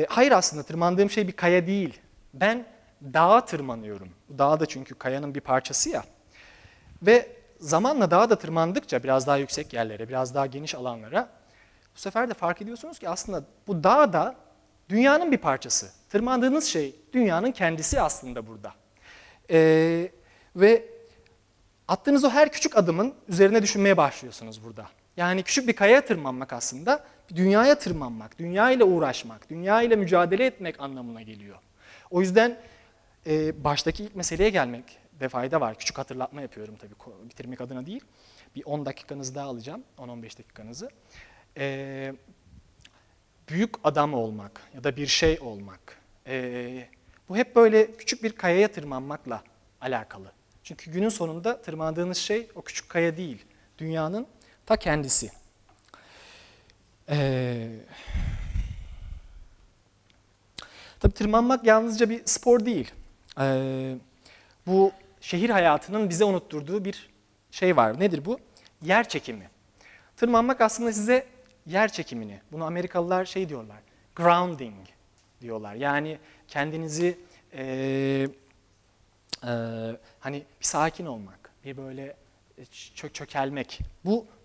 hayır aslında tırmandığım şey bir kaya değil. Ben dağa tırmanıyorum. Dağ da çünkü kayanın bir parçası ya. Ve zamanla dağa da tırmandıkça biraz daha yüksek yerlere, biraz daha geniş alanlara bu sefer de fark ediyorsunuz ki aslında bu dağ da dünyanın bir parçası. Tırmandığınız şey dünyanın kendisi aslında burada. Ve attığınız o her küçük adımın üzerine düşünmeye başlıyorsunuz burada. Yani küçük bir kayaya tırmanmak aslında dünyaya tırmanmak, dünya ile uğraşmak, dünya ile mücadele etmek anlamına geliyor. O yüzden baştaki ilk meseleye gelmekte fayda var. Küçük hatırlatma yapıyorum tabii, bitirmek adına değil. Bir 10 dakikanızı daha alacağım, 10-15 dakikanızı. Büyük adam olmak ya da bir şey olmak, bu hep böyle küçük bir kayaya tırmanmakla alakalı. Çünkü günün sonunda tırmandığınız şey o küçük kaya değil, dünyanın ta kendisi. Tabii tırmanmak yalnızca bir spor değil. Bu şehir hayatının bize unutturduğu bir şey var. Nedir bu? Yer çekimi. Tırmanmak aslında size yer çekimini, bunu Amerikalılar şey diyorlar, grounding diyorlar. Yani kendinizi hani bir sakin olmak, bir böyle çökelmek.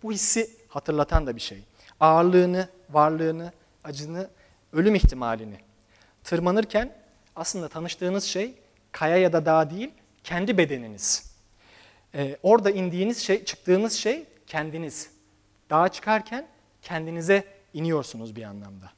Bu hissi hatırlatan da bir şey. Ağırlığını, varlığını, acını, ölüm ihtimalini tırmanırken aslında tanıştığınız şey kaya ya da dağ değil, kendi bedeniniz. Orada indiğiniz şey, çıktığınız şey kendiniz. Dağa çıkarken kendinize iniyorsunuz bir anlamda.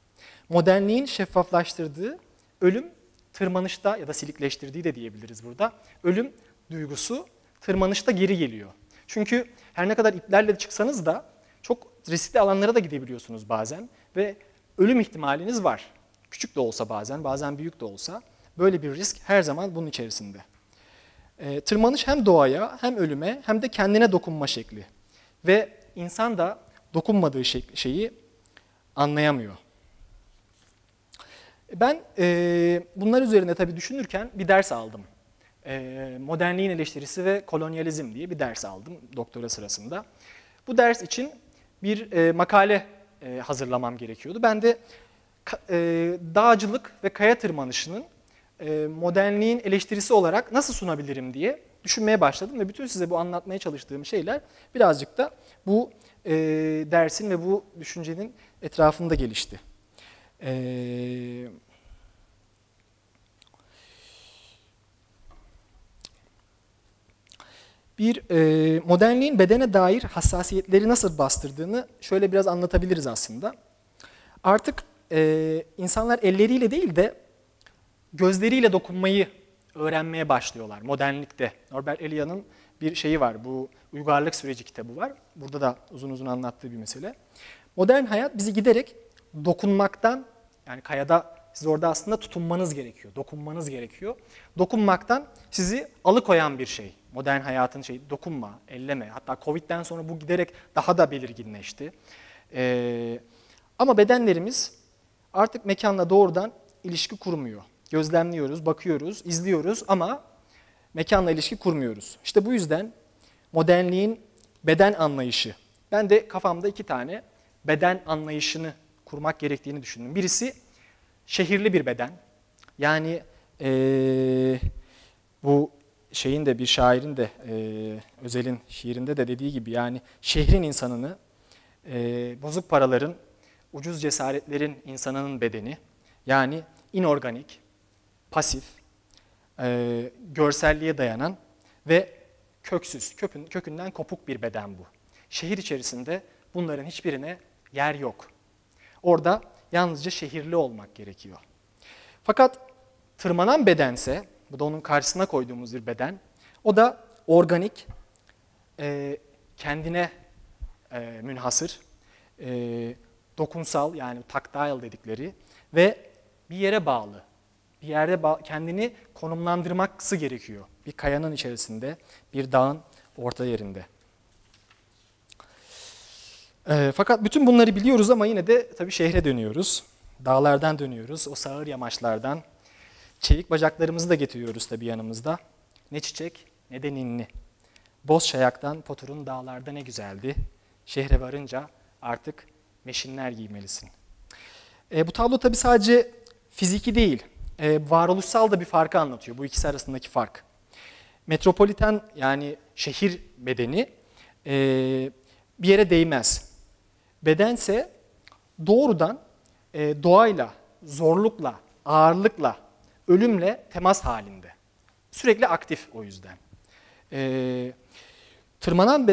Modernliğin şeffaflaştırdığı ölüm tırmanışta ya da silikleştirdiği de diyebiliriz burada. Ölüm duygusu tırmanışta geri geliyor. Çünkü her ne kadar iplerle çıksanız da çok riskli alanlara da gidebiliyorsunuz bazen ve ölüm ihtimaliniz var. Küçük de olsa bazen büyük de olsa böyle bir risk her zaman bunun içerisinde. Tırmanış hem doğaya hem ölüme hem de kendine dokunma şekli. Ve insan da dokunmadığı şeyi anlayamıyor. Ben bunlar üzerine tabii düşünürken bir ders aldım. Modernliğin eleştirisi ve kolonyalizm diye bir ders aldım doktora sırasında. Bu ders için bir makale hazırlamam gerekiyordu. Ben de dağcılık ve kaya tırmanışının modernliğin eleştirisi olarak nasıl sunabilirim diye düşünmeye başladım ve bütün size bu anlatmaya çalıştığım şeyler birazcık da bu dersin ve bu düşüncenin etrafında gelişti. Modernliğin bedene dair hassasiyetleri nasıl bastırdığını şöyle biraz anlatabiliriz aslında. Artık insanlar elleriyle değil de gözleriyle dokunmayı öğrenmeye başlıyorlar modernlikte. Norbert Elias'ın bir şeyi var, bu Uygarlık Süreci kitabı var. Burada da uzun uzun anlattığı bir mesele. Modern hayat bizi giderek dokunmaktan, yani kayada siz orada aslında tutunmanız gerekiyor, dokunmanız gerekiyor. Dokunmaktan sizi alıkoyan bir şey. Modern hayatın şeyi, dokunma, elleme. Hatta Covid'den sonra bu giderek daha da belirginleşti. Ama bedenlerimiz artık mekanla doğrudan ilişki kurmuyor. Gözlemliyoruz, bakıyoruz, izliyoruz ama mekanla ilişki kurmuyoruz. İşte bu yüzden modernliğin beden anlayışı. Ben de kafamda 2 tane beden anlayışını kurmak gerektiğini düşündüm. Birisi şehirli bir beden. Yani bu şeyin de bir şairin de Özel'in şiirinde de dediği gibi yani şehrin insanını, bozuk paraların, ucuz cesaretlerin insanının bedeni. Yani inorganik, pasif, görselliğe dayanan ve köksüz, kökünden kopuk bir beden bu. Şehir içerisinde bunların hiçbirine yer yok. Orada yalnızca şehirli olmak gerekiyor. Fakat tırmanan bedense, bu da onun karşısına koyduğumuz bir beden, o da organik, kendine münhasır, dokunsal yani tactile dedikleri ve bir yere bağlı. Bir yerde kendini konumlandırması gerekiyor. Bir kayanın içerisinde, bir dağın orta yerinde. Fakat bütün bunları biliyoruz ama yine de tabii şehre dönüyoruz. Dağlardan dönüyoruz, o sağır yamaçlardan. Çevik bacaklarımızı da getiriyoruz tabii yanımızda. Ne çiçek ne de ninni. Boz şayaktan Potur'un dağlarda ne güzeldi. Şehre varınca artık meşinler giymelisin. Bu tablo tabii sadece fiziki değil, varoluşsal da bir farkı anlatıyor. Bu ikisi arasındaki fark. Metropoliten yani şehir bedeni bir yere değmez. Bedense doğrudan doğayla, zorlukla, ağırlıkla, ölümle temas halinde. Sürekli aktif o yüzden. Tırmanan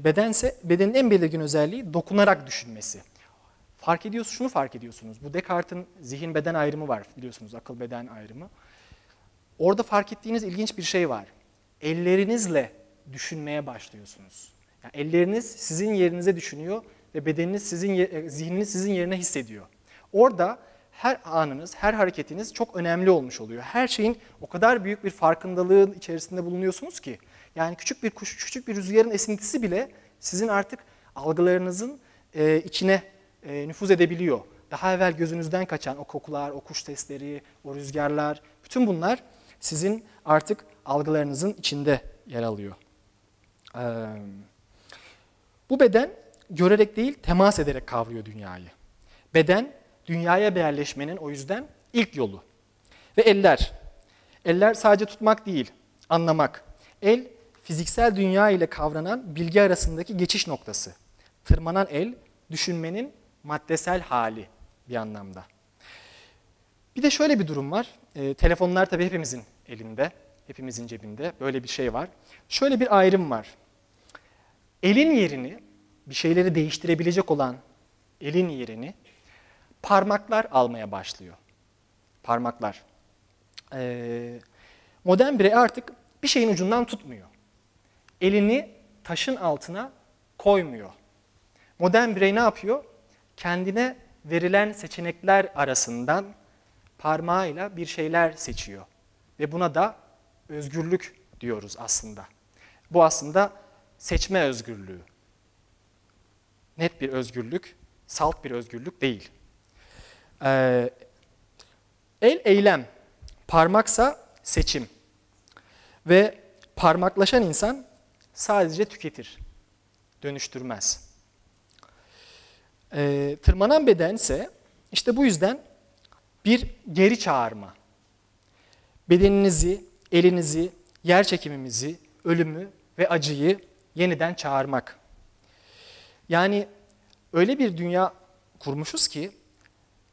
bedense bedenin en belirgin özelliği dokunarak düşünmesi. şunu fark ediyorsunuz. Bu Descartes'in zihin beden ayrımı var biliyorsunuz, akıl beden ayrımı. Orada fark ettiğiniz ilginç bir şey var. Ellerinizle düşünmeye başlıyorsunuz. Yani elleriniz sizin yerinize düşünüyor ve bedeniniz zihniniz sizin yerine hissediyor. Orada her anınız, her hareketiniz çok önemli olmuş oluyor. Her şeyin o kadar büyük bir farkındalığın içerisinde bulunuyorsunuz ki, yani küçük bir kuş, küçük bir rüzgarın esintisi bile sizin artık algılarınızın içine nüfuz edebiliyor. Daha evvel gözünüzden kaçan o kokular, o kuş sesleri, o rüzgarlar, bütün bunlar sizin artık algılarınızın içinde yer alıyor. Bu beden görerek değil, temas ederek kavruyor dünyayı. Beden, dünyaya yerleşmenin o yüzden ilk yolu. Ve eller. Eller sadece tutmak değil, anlamak. El, fiziksel dünya ile kavranan bilgi arasındaki geçiş noktası. Tırmanan el, düşünmenin maddesel hali bir anlamda. Bir de şöyle bir durum var. Telefonlar tabii hepimizin elinde, hepimizin cebinde. Böyle bir şey var. Şöyle bir ayrım var. Elin yerini, bir şeyleri değiştirebilecek olan elin yerini parmaklar almaya başlıyor. Parmaklar. Modern birey artık bir şeyin ucundan tutmuyor. Elini taşın altına koymuyor. Modern birey ne yapıyor? Kendine verilen seçenekler arasından parmağıyla bir şeyler seçiyor. Ve buna da özgürlük diyoruz aslında. Bu aslında seçme özgürlüğü. Net bir özgürlük, salt bir özgürlük değil. El eylem, parmaksa seçim. Ve parmaklaşan insan sadece tüketir, dönüştürmez. Tırmanan bedense işte bu yüzden bir geri çağırma. Bedeninizi, elinizi, yerçekimimizi, ölümü ve acıyı yeniden çağırmak. Yani öyle bir dünya kurmuşuz ki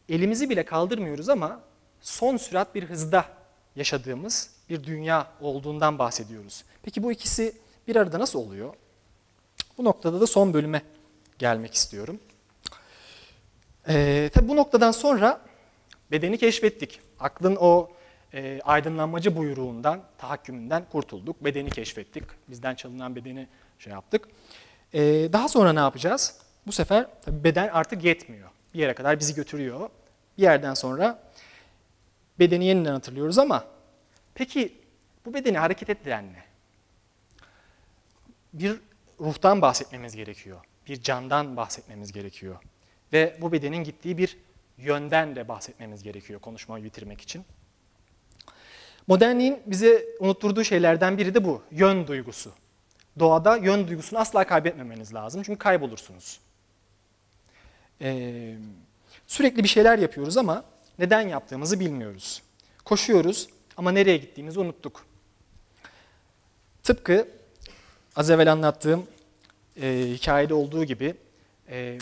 elimizi bile kaldırmıyoruz ama son sürat bir hızda yaşadığımız bir dünya olduğundan bahsediyoruz. Peki bu ikisi bir arada nasıl oluyor? Bu noktada da son bölüme gelmek istiyorum. Tabii bu noktadan sonra bedeni keşfettik. Aklın o aydınlanmacı buyruğundan, tahakkümünden kurtulduk. Bedeni keşfettik. Bizden çalınan bedeni yaptık. Daha sonra ne yapacağız? Bu sefer tabii beden artık yetmiyor. Bir yere kadar bizi götürüyor. Bir yerden sonra bedeni yeniden hatırlıyoruz ama peki bu bedeni hareket ettiren ne? Bir ruhtan bahsetmemiz gerekiyor. Bir candan bahsetmemiz gerekiyor. Ve bu bedenin gittiği bir yönden de bahsetmemiz gerekiyor konuşmayı bitirmek için. Modernliğin bize unutturduğu şeylerden biri de bu, yön duygusu. Doğada yön duygusunu asla kaybetmemeniz lazım çünkü kaybolursunuz. Sürekli bir şeyler yapıyoruz ama neden yaptığımızı bilmiyoruz. Koşuyoruz ama nereye gittiğimizi unuttuk. Tıpkı az evvel anlattığım hikayede olduğu gibi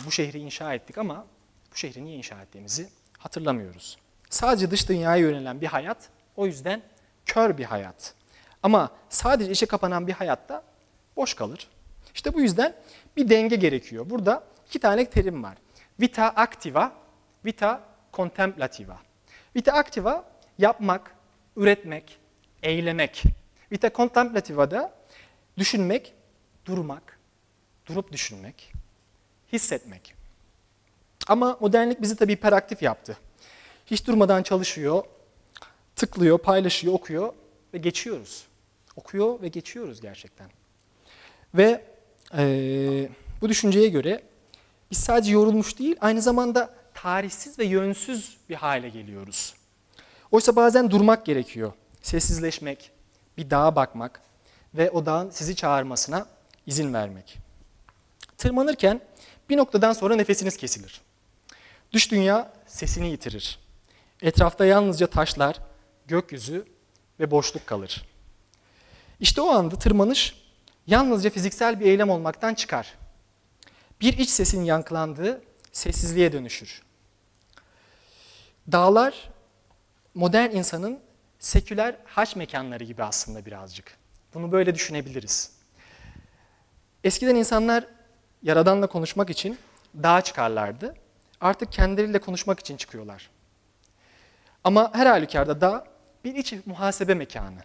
bu şehri inşa ettik ama bu şehri niye inşa ettiğimizi hatırlamıyoruz. Sadece dış dünyaya yönelen bir hayat, o yüzden kör bir hayat. Ama sadece içe kapanan bir hayatta boş kalır. İşte bu yüzden bir denge gerekiyor. Burada iki tane terim var. Vita activa, vita contemplativa. Vita activa yapmak, üretmek, eylemek. Vita contemplativa da düşünmek, durmak, durup düşünmek, hissetmek. Ama modernlik bizi tabii hiperaktif yaptı. Hiç durmadan çalışıyor, tıklıyor, paylaşıyor, okuyor ve geçiyoruz. Okuyor ve geçiyoruz gerçekten. Ve bu düşünceye göre biz sadece yorulmuş değil, aynı zamanda tarihsiz ve yönsüz bir hale geliyoruz. Oysa bazen durmak gerekiyor. Sessizleşmek, bir dağa bakmak ve o dağın sizi çağırmasına izin vermek. Tırmanırken bir noktadan sonra nefesiniz kesilir. Dış dünya sesini yitirir. Etrafta yalnızca taşlar, gökyüzü ve boşluk kalır. İşte o anda tırmanış yalnızca fiziksel bir eylem olmaktan çıkar. Bir iç sesin yankılandığı sessizliğe dönüşür. Dağlar modern insanın seküler haç mekanları gibi aslında birazcık. Bunu böyle düşünebiliriz. Eskiden insanlar Yaradan'la konuşmak için dağa çıkarlardı. artık kendileriyle konuşmak için çıkıyorlar. Ama her halükarda dağ bir iç muhasebe mekanı.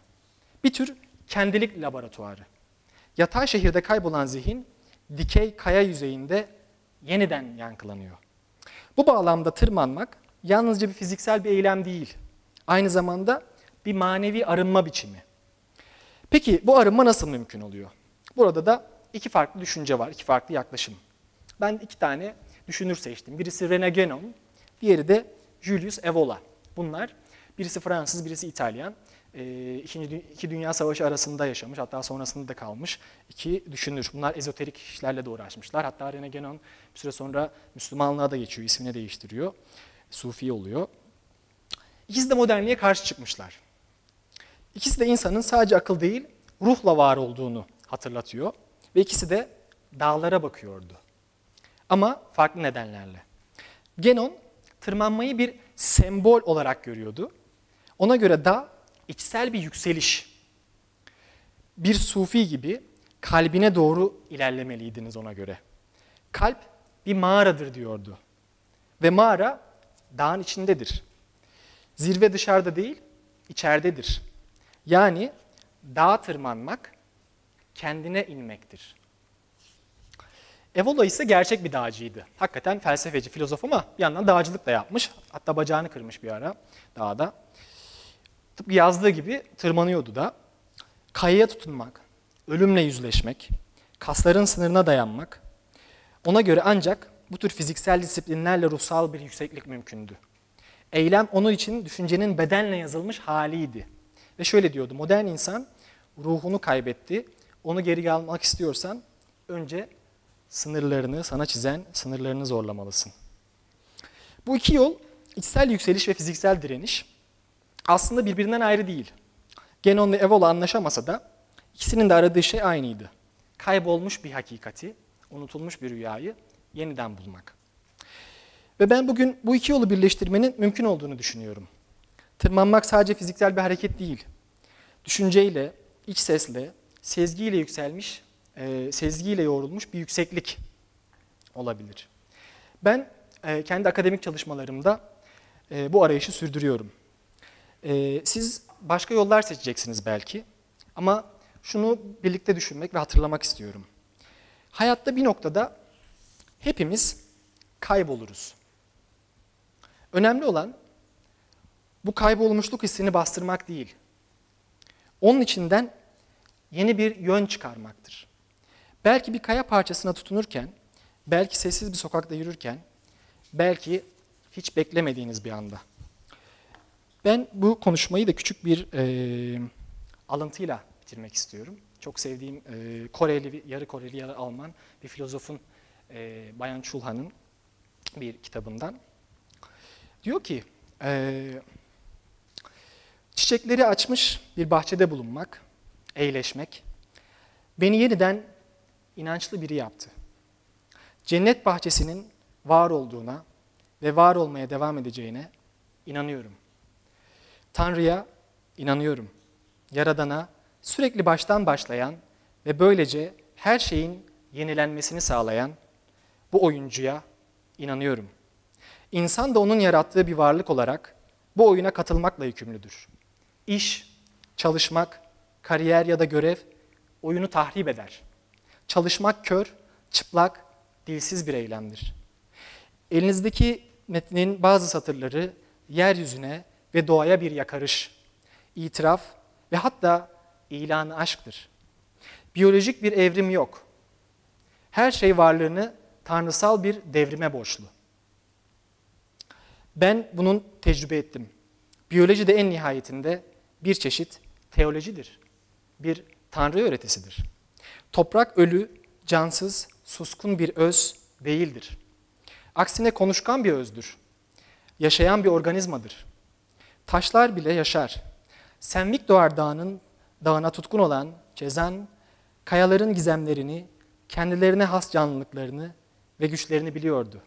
Bir tür kendilik laboratuvarı. Yatay şehirde kaybolan zihin, dikey kaya yüzeyinde yeniden yankılanıyor. Bu bağlamda tırmanmak yalnızca bir fiziksel bir eylem değil. Aynı zamanda bir manevi arınma biçimi. Peki bu arınma nasıl mümkün oluyor? Burada da iki farklı düşünce var, iki farklı yaklaşım. Ben iki tane düşünür seçtim. Birisi René Guénon, diğeri de Julius Evola. Bunlar birisi Fransız, birisi İtalyan. İki Dünya Savaşı arasında yaşamış, hatta sonrasında da kalmış iki düşünür. Bunlar ezoterik işlerle de uğraşmışlar. Hatta René Guénon bir süre sonra Müslümanlığa da geçiyor, ismini değiştiriyor. Sufi oluyor. İkisi de modernliğe karşı çıkmışlar. İkisi de insanın sadece akıl değil, ruhla var olduğunu hatırlatıyor. Ve ikisi de dağlara bakıyordu. Ama farklı nedenlerle. Guénon tırmanmayı bir sembol olarak görüyordu. Ona göre dağ içsel bir yükseliş. Bir sufi gibi kalbine doğru ilerlemeliydiniz ona göre. Kalp bir mağaradır diyordu. Ve mağara dağın içindedir. Zirve dışarıda değil, içeridedir. Yani dağa tırmanmak kendine inmektir. Evola ise gerçek bir dağcıydı. Hakikaten felsefeci, filozof ama bir yandan dağcılık da yapmış. Hatta bacağını kırmış bir ara dağda. Tıpkı yazdığı gibi tırmanıyordu da. Kayaya tutunmak, ölümle yüzleşmek, kasların sınırına dayanmak. Ona göre ancak bu tür fiziksel disiplinlerle ruhsal bir yükseklik mümkündü. Eylem onun için düşüncenin bedenle yazılmış haliydi. Ve şöyle diyordu, modern insan ruhunu kaybetti. Onu geri almak istiyorsan önce sınırlarını, sana çizen sınırlarını zorlamalısın. Bu iki yol, içsel yükseliş ve fiziksel direniş, aslında birbirinden ayrı değil. Guénon ve Evola anlaşamasa da ikisinin de aradığı şey aynıydı. Kaybolmuş bir hakikati, unutulmuş bir rüyayı yeniden bulmak. Ve ben bugün bu iki yolu birleştirmenin mümkün olduğunu düşünüyorum. Tırmanmak sadece fiziksel bir hareket değil. Düşünceyle, iç sesle, sezgiyle yükselmiş, sezgiyle yoğrulmuş bir yükseklik olabilir. Ben kendi akademik çalışmalarımda bu arayışı sürdürüyorum. Siz başka yollar seçeceksiniz belki ama şunu birlikte düşünmek ve hatırlamak istiyorum. Hayatta bir noktada hepimiz kayboluruz. Önemli olan bu kaybolmuşluk hissini bastırmak değil. Onun içinden yeni bir yön çıkarmaktır. Belki bir kaya parçasına tutunurken, belki sessiz bir sokakta yürürken, belki hiç beklemediğiniz bir anda. Ben bu konuşmayı da küçük bir alıntıyla bitirmek istiyorum. Çok sevdiğim Koreli, yarı Koreli, yarı Alman bir filozofun Bayan Chulhan'ın bir kitabından. Diyor ki, çiçekleri açmış bir bahçede bulunmak, eğleşmek, beni yeniden inançlı biri yaptı. Cennet bahçesinin var olduğuna ve var olmaya devam edeceğine inanıyorum. Tanrı'ya inanıyorum. Yaradana sürekli baştan başlayan ve böylece her şeyin yenilenmesini sağlayan bu oyuncuya inanıyorum. İnsan da onun yarattığı bir varlık olarak bu oyuna katılmakla yükümlüdür. İş, çalışmak, kariyer ya da görev oyunu tahrip eder. Çalışmak kör, çıplak, dilsiz bir eylemdir. Elinizdeki metnin bazı satırları yeryüzüne ve doğaya bir yakarış, itiraf ve hatta ilanı aşktır. Biyolojik bir evrim yok. Her şey varlığını tanrısal bir devrime borçlu. Ben bunun tecrübe ettim. Biyoloji de en nihayetinde bir çeşit teolojidir. Bir tanrı öğretisidir. Toprak ölü, cansız, suskun bir öz değildir. Aksine konuşkan bir özdür. Yaşayan bir organizmadır. Taşlar bile yaşar. Senvik Doğar dağına tutkun olan Cezan, kayaların gizemlerini, kendilerine has canlılıklarını ve güçlerini biliyordu.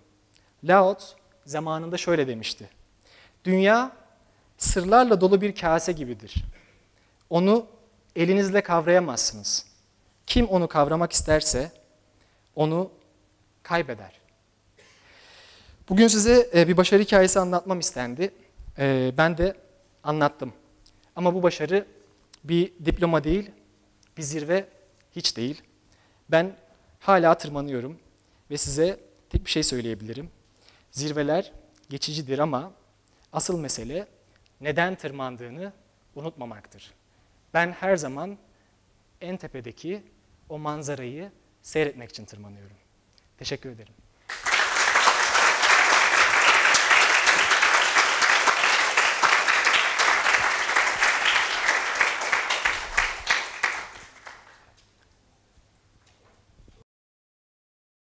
Laot zamanında şöyle demişti. Dünya sırlarla dolu bir kase gibidir. Onu elinizle kavrayamazsınız. Kim onu kavramak isterse onu kaybeder. Bugün size bir başarı hikayesi anlatmam istendi. Ben de anlattım. Ama bu başarı bir diploma değil, bir zirve hiç değil. Ben hala tırmanıyorum ve size tek bir şey söyleyebilirim. Zirveler geçicidir ama asıl mesele neden tırmandığını unutmamaktır. Ben her zaman en tepedeki o manzarayı seyretmek için tırmanıyorum. Teşekkür ederim.